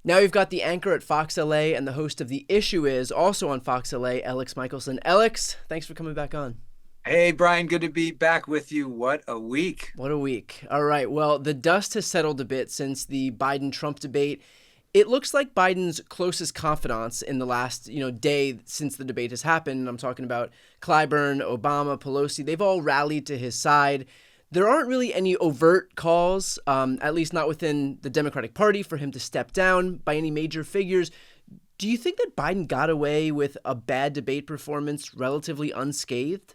Now you've got the anchor at Fox LA and the host of The Issue Is also on Fox LA, Alex Michelson. Alex, thanks for coming back on. Hey, Brian, good to be back with you. What a week. What a week. All right. Well, the dust has settled a bit since the Biden Trump debate. It looks like Biden's closest confidants in the last, day since the debate has happened. I'm talking about Clyburn, Obama, Pelosi. They've all rallied to his side. There aren't really any overt calls, at least not within the Democratic Party, for him to step down by any major figures. Do you think that Biden got away with a bad debate performance relatively unscathed?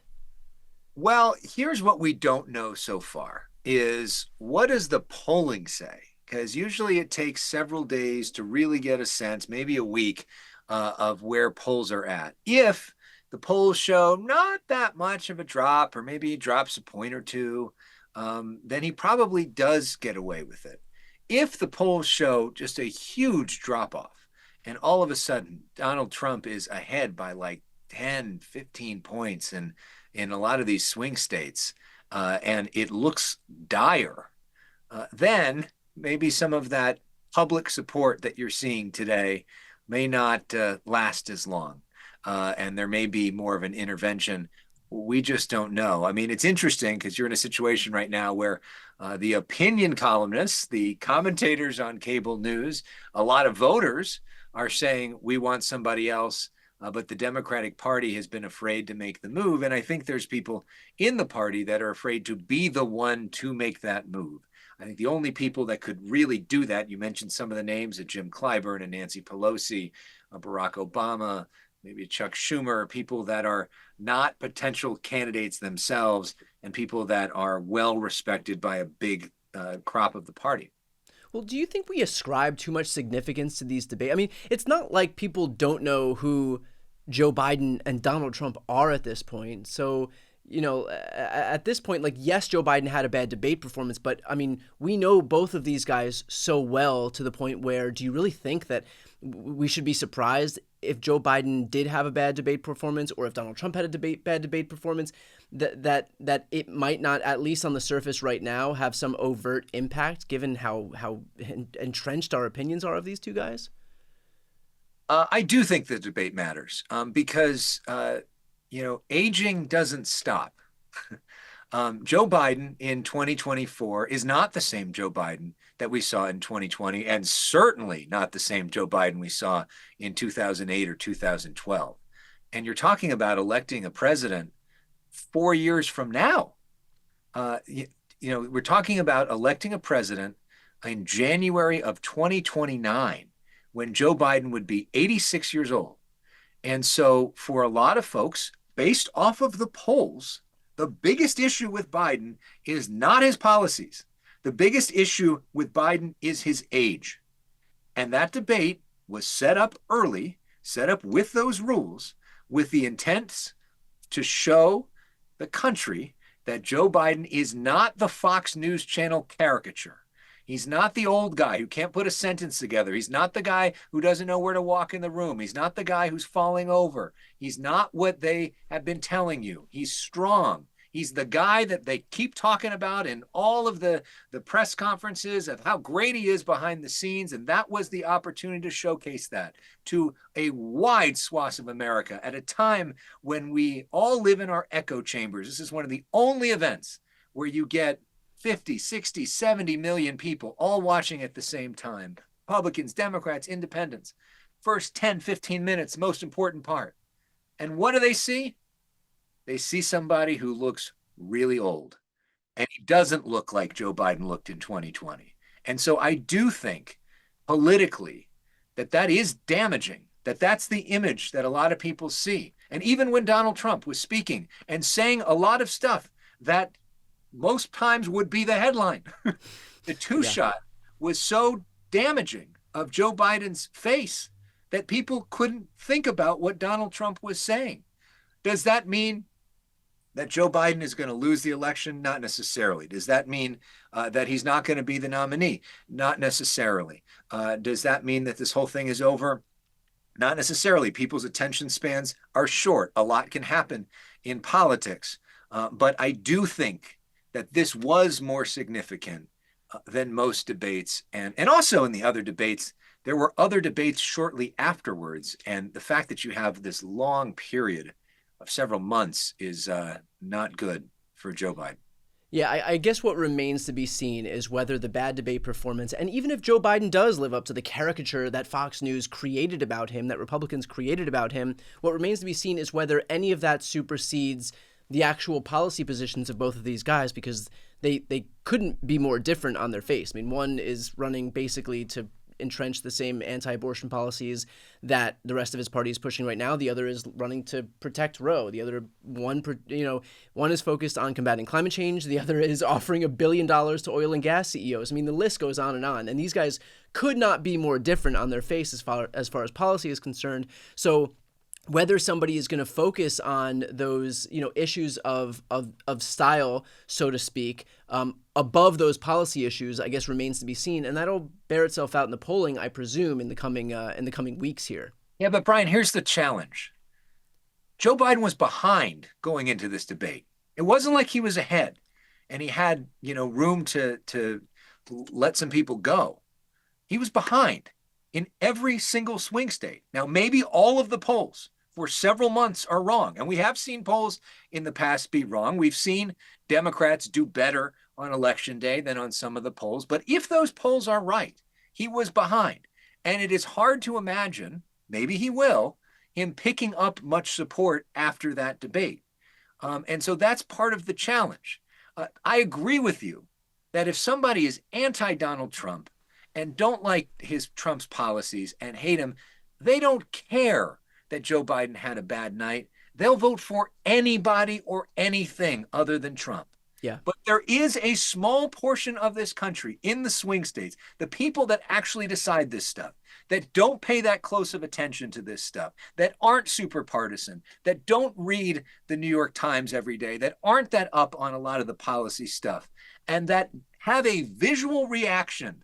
Well, here's what we don't know so far is what does the polling say? Because usually it takes several days to really get a sense, maybe a week, of where polls are at. If the polls show not that much of a drop, or maybe he drops a point or two, then he probably does get away with it. If the polls show just a huge drop off, and all of a sudden Donald Trump is ahead by like 10, 15 points, and in a lot of these swing states, and it looks dire, then maybe some of that public support that you're seeing today may not last as long. And there may be more of an intervention. We just don't know. I mean, it's interesting because you're in a situation right now where the opinion columnists, the commentators on cable news, a lot of voters are saying we want somebody else, but the Democratic Party has been afraid to make the move. And I think there's people in the party that are afraid to be the one to make that move. I think the only people that could really do that, you mentioned some of the names of Jim Clyburn and Nancy Pelosi, Barack Obama, maybe Chuck Schumer, people that are not potential candidates themselves and people that are well respected by a big crop of the party. Well, do you think we ascribe too much significance to these debates? I mean, it's not like people don't know who Joe Biden and Donald Trump are at this point. So, at this point, like, yes, Joe Biden had a bad debate performance, but I mean, we know both of these guys so well to the point where do you really think that we should be surprised if Joe Biden did have a bad debate performance or if Donald Trump had a bad debate performance, that it might not, at least on the surface right now, have some overt impact given how entrenched our opinions are of these two guys? I do think the debate matters because, aging doesn't stop. Joe Biden in 2024 is not the same Joe Biden that we saw in 2020, and certainly not the same Joe Biden we saw in 2008 or 2012. And you're talking about electing a president 4 years from now. Uh, you, we're talking about electing a president in January of 2029 when Joe Biden would be 86 years old. And so, for a lot of folks, based off of the polls, the biggest issue with Biden is not his policies. The biggest issue with Biden is his age. And that debate was set up early, set up with those rules, with the intent to show the country that Joe Biden is not the Fox News Channel caricature. He's not the old guy who can't put a sentence together. He's not the guy who doesn't know where to walk in the room. He's not the guy who's falling over. He's not what they have been telling you. He's strong. He's the guy that they keep talking about in all of the press conferences of how great he is behind the scenes. And that was the opportunity to showcase that to a wide swath of America at a time when we all live in our echo chambers. This is one of the only events where you get 50, 60, 70 million people all watching at the same time. Republicans, Democrats, independents. First 10, 15 minutes, most important part. And what do they see? They see somebody who looks really old. And he doesn't look like Joe Biden looked in 2020. And so I do think politically that that is damaging, that that's the image that a lot of people see. And even when Donald Trump was speaking and saying a lot of stuff that most times would be the headline, the two Yeah. shot was so damaging of Joe Biden's face that people couldn't think about what Donald Trump was saying. Does that mean that Joe Biden is going to lose the election? Not necessarily. Does that mean that he's not going to be the nominee? Not necessarily. Does that mean that this whole thing is over? Not necessarily. People's attention spans are short. A lot can happen in politics. But I do think that this was more significant than most debates. And also in the other debates there were other debates shortly afterwards. And the fact that you have this long period of several months is not good for Joe Biden. Yeah, I guess what remains to be seen is whether the bad debate performance, and even if Joe Biden does live up to the caricature that Fox News created about him, that Republicans created about him, what remains to be seen is whether any of that supersedes the actual policy positions of both of these guys, because they couldn't be more different on their face. I mean, one is running basically to entrench the same anti-abortion policies that the rest of his party is pushing right now. The other is running to protect Roe. The other one is focused on combating climate change. The other is offering $1 billion to oil and gas CEOs. I mean, the list goes on. And these guys could not be more different on their face as far as policy is concerned. So whether somebody is going to focus on those, issues of style, so to speak, above those policy issues, I guess remains to be seen, and that'll bear itself out in the polling, I presume, in the coming weeks here. Yeah, but Brian, here's the challenge. Joe Biden was behind going into this debate. It wasn't like he was ahead and he had, room to let some people go. He was behind in every single swing state. Now, maybe all of the polls for several months are wrong. And we have seen polls in the past be wrong. We've seen Democrats do better on election day than on some of the polls. But if those polls are right, he was behind. And it is hard to imagine, maybe he will, him picking up much support after that debate. And so that's part of the challenge. I agree with you that if somebody is anti-Donald Trump and don't like Trump's policies and hate him, they don't care that Joe Biden had a bad night. They'll vote for anybody or anything other than Trump. Yeah. But there is a small portion of this country in the swing states, the people that actually decide this stuff, that don't pay that close of attention to this stuff, that aren't super partisan, that don't read the New York Times every day, that aren't that up on a lot of the policy stuff, and that have a visual reaction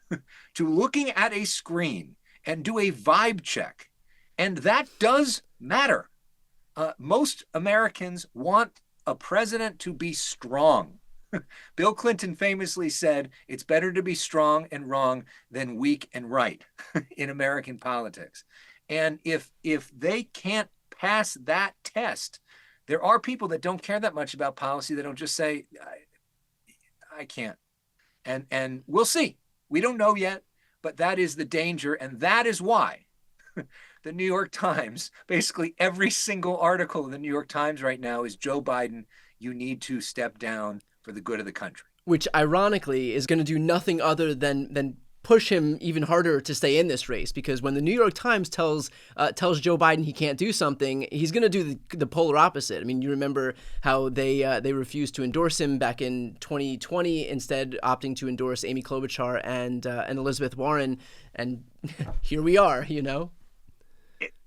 to looking at a screen and do a vibe check. And that does matter. Most Americans want a president to be strong. Bill Clinton famously said, it's better to be strong and wrong than weak and right in American politics. And if they can't pass that test, there are people that don't care that much about policy. They don't just say, I can't. And we'll see. We don't know yet, but that is the danger. And that is why the New York Times, basically every single article in the New York Times right now is Joe Biden, you need to step down for the good of the country. Which ironically is going to do nothing other than push him even harder to stay in this race, because when the New York Times tells Joe Biden he can't do something, he's going to do the polar opposite. I mean, you remember how they refused to endorse him back in 2020, instead opting to endorse Amy Klobuchar and Elizabeth Warren, and here we are,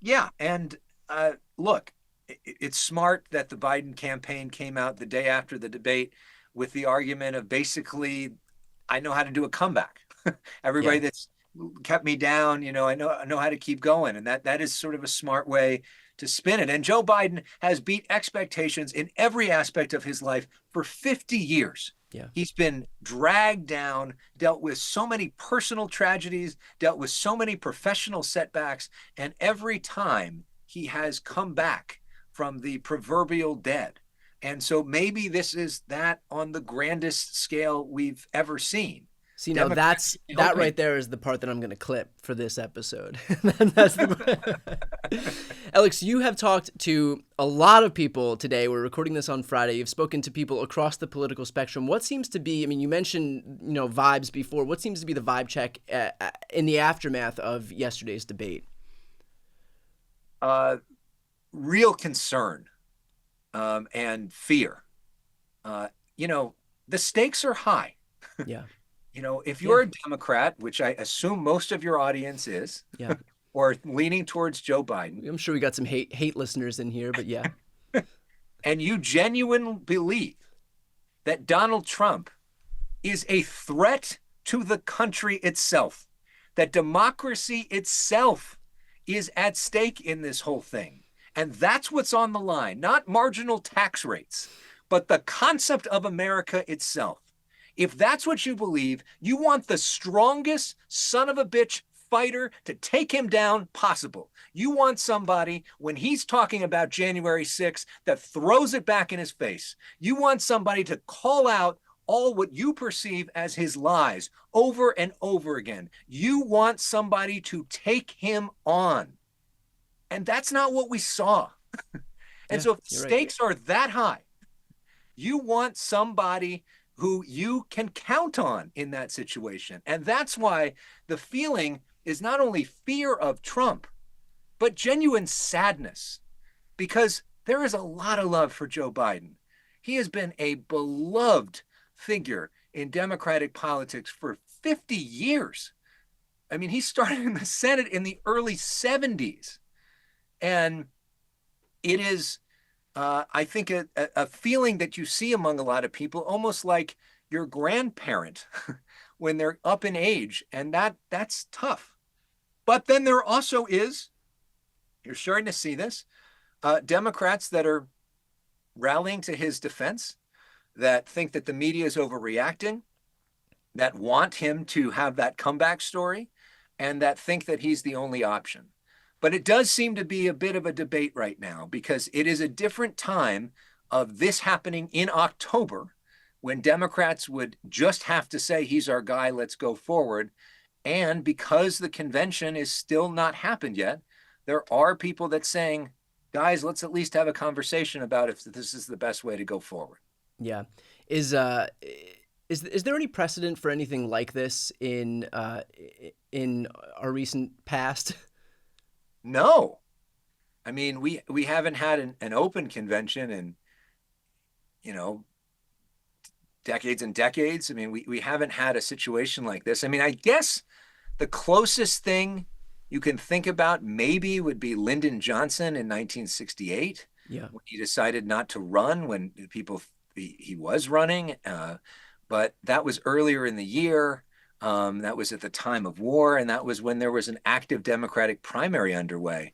Yeah, and look, it's smart that the Biden campaign came out the day after the debate with the argument of basically, I know how to do a comeback. Everybody that's kept me down, I know how to keep going. And that is sort of a smart way to spin it. And Joe Biden has beat expectations in every aspect of his life for 50 years. Yeah. He's been dragged down, dealt with so many personal tragedies, dealt with so many professional setbacks, and every time he has come back from the proverbial dead. And so maybe this is that on the grandest scale we've ever seen. See, now that right there is the part that I'm going to clip for this episode. That's Alex, you have talked to a lot of people today. We're recording this on Friday. You've spoken to people across the political spectrum. What seems to be, you mentioned, vibes before. What seems to be the vibe check in the aftermath of yesterday's debate? Real concern and fear. The stakes are high. Yeah. If you're a Democrat, which I assume most of your audience is, yeah, or leaning towards Joe Biden. I'm sure we got some hate listeners in here, but yeah. And you genuinely believe that Donald Trump is a threat to the country itself, that democracy itself is at stake in this whole thing. And that's what's on the line, not marginal tax rates, but the concept of America itself. If that's what you believe, you want the strongest son of a bitch fighter to take him down possible. You want somebody, when he's talking about January 6th, that throws it back in his face. You want somebody to call out all what you perceive as his lies over and over again. You want somebody to take him on. And that's not what we saw. And Yeah, so if the you're right. stakes are that high, you want somebody who you can count on in that situation. And that's why the feeling is not only fear of Trump, but genuine sadness, because there is a lot of love for Joe Biden. He has been a beloved figure in Democratic politics for 50 years. I mean, he started in the Senate in the early 70s. And it is, I think, a feeling that you see among a lot of people, almost like your grandparent when they're up in age. And that's tough. But then there also is, you're starting to see this, Democrats that are rallying to his defense, that think that the media is overreacting, that want him to have that comeback story, and that think that he's the only option. But it does seem to be a bit of a debate right now because it is a different time of this happening in October when Democrats would just have to say, he's our guy, let's go forward. And because the convention is still not happened yet, there are people that saying, guys, let's at least have a conversation about if this is the best way to go forward. Yeah. Is is there any precedent for anything like this in our recent past? No. I mean, we haven't had an open convention in, you know, decades and decades. I mean, we haven't had a situation like this. I mean, I guess the closest thing you can think about maybe would be Lyndon Johnson in 1968, Yeah. when he decided not to run when he was running. But that was earlier in the year. That was at the time of war, and that was when there was an active Democratic primary underway.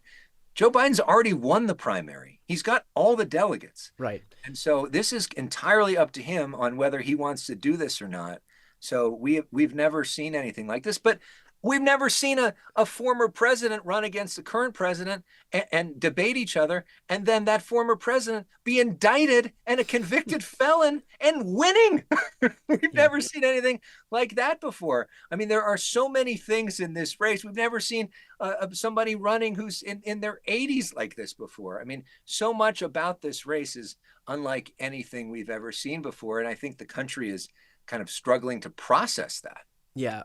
Joe Biden's already won the primary. He's got all the delegates. Right. And so this is entirely up to him on whether he wants to do this or not. So we've never seen anything like this, but we've never seen a former president run against the current president and debate each other, and then that former president be indicted and a convicted felon and winning. We've Yeah. never seen anything like that before. I mean, there are so many things in this race. We've never seen somebody running who's in their 80s like this before. I mean, so much about this race is unlike anything we've ever seen before. And I think the country is kind of struggling to process that. Yeah,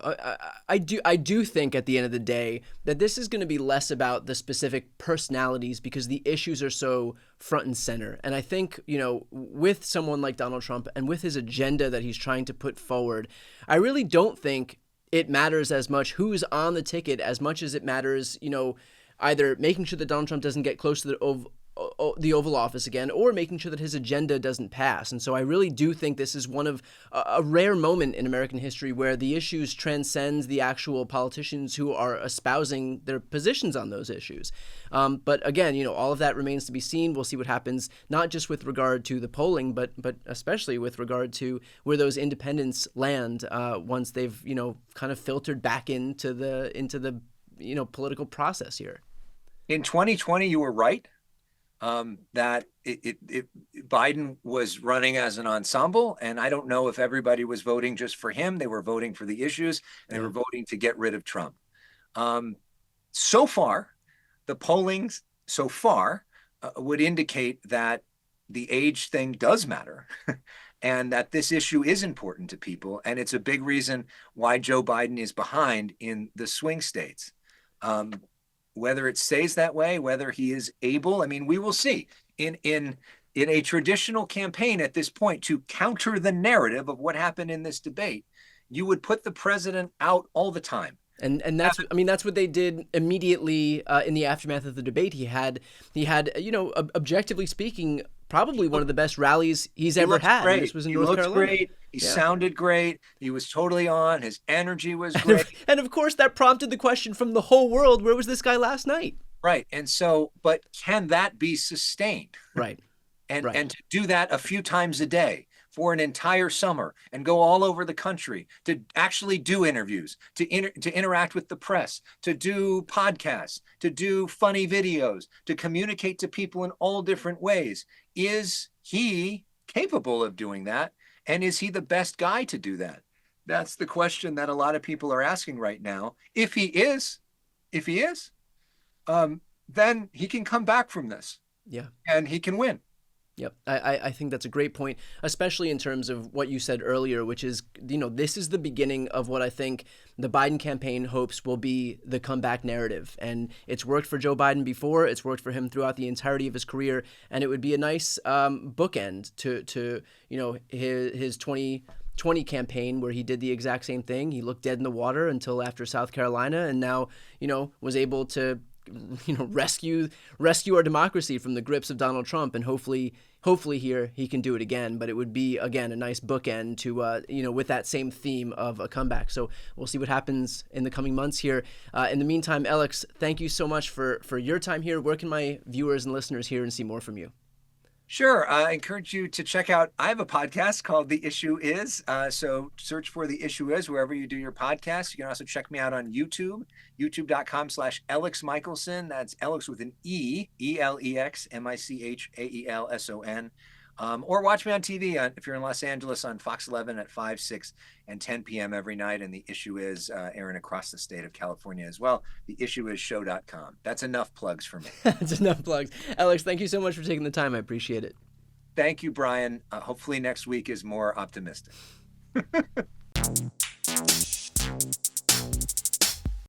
I do think at the end of the day that this is going to be less about the specific personalities because the issues are so front and center. And I think, you know, with someone like Donald Trump and with his agenda that he's trying to put forward, I really don't think it matters as much who's on the ticket as much as it matters, you know, either making sure that Donald Trump doesn't get close to the Oval Office again, or making sure that his agenda doesn't pass. And so I really do think this is one of a rare moment in American history where the issues transcends the actual politicians who are espousing their positions on those issues. But again, you know, all of that remains to be seen. We'll see what happens, not just with regard to the polling, but especially with regard to where those independents land once they've, you know, kind of filtered back into the you know, political process here. In 2020, you were right. That Biden was running as an ensemble, and I don't know if everybody was voting just for him. They were voting for the issues, and they were voting to get rid of Trump. So far, the polling so far would indicate that the age thing does matter, and that this issue is important to people, and it's a big reason why Joe Biden is behind in the swing states. Whether it stays that way, whether he is able, I mean, we will see. In a traditional campaign at this point, to counter the narrative of what happened in this debate, you would put the president out all the time. And that's, I mean, that's what they did immediately in the aftermath of the debate. He had you know, objectively speaking, probably one of the best rallies he's ever had. Great. And this was in He North looked Carolina. great. He Yeah. sounded great. He was totally on. His energy was great. And of course, that prompted the question from the whole world: where was this guy last night? Right. And so, but can that be sustained? Right. And Right. to do that a few times a day for an entire summer and go all over the country to actually do interviews, to interact with the press, to do podcasts, to do funny videos, to communicate to people in all different ways. Is he capable of doing that? And is he the best guy to do that? That's the question that a lot of people are asking right now. If he is, then he can come back from this Yeah. and he can win. Yep. I think that's a great point, especially in terms of what you said earlier, which is, this is the beginning of what I think the Biden campaign hopes will be the comeback narrative. And it's worked for Joe Biden before. It's worked for him throughout the entirety of his career. And it would be a nice bookend to his 2020 campaign, where he did the exact same thing. He looked dead in the water until after South Carolina, and now, was able to rescue our democracy from the grips of Donald Trump, and hopefully here he can do it again. But it would be, again, a nice bookend to with that same theme of a comeback. So we'll see what happens in the coming months here. In the meantime, Alex, thank you so much for your time here. Where can my viewers and listeners hear and see more from you? Sure. I encourage you to check out. I have a podcast called The Issue Is. So search for The Issue Is wherever you do your podcast. You can also check me out on YouTube, youtube.com/Alex Michelson. That's Alex with an E, ELEX MICHAELSON. Or watch me on TV if you're in Los Angeles on Fox 11 at 5, 6, and 10 p.m. every night. And The Issue Is airing across the state of California as well. TheIssueIsShow.com. That's enough plugs for me. That's enough plugs. Alex, thank you so much for taking the time. I appreciate it. Thank you, Brian. Hopefully next week is more optimistic.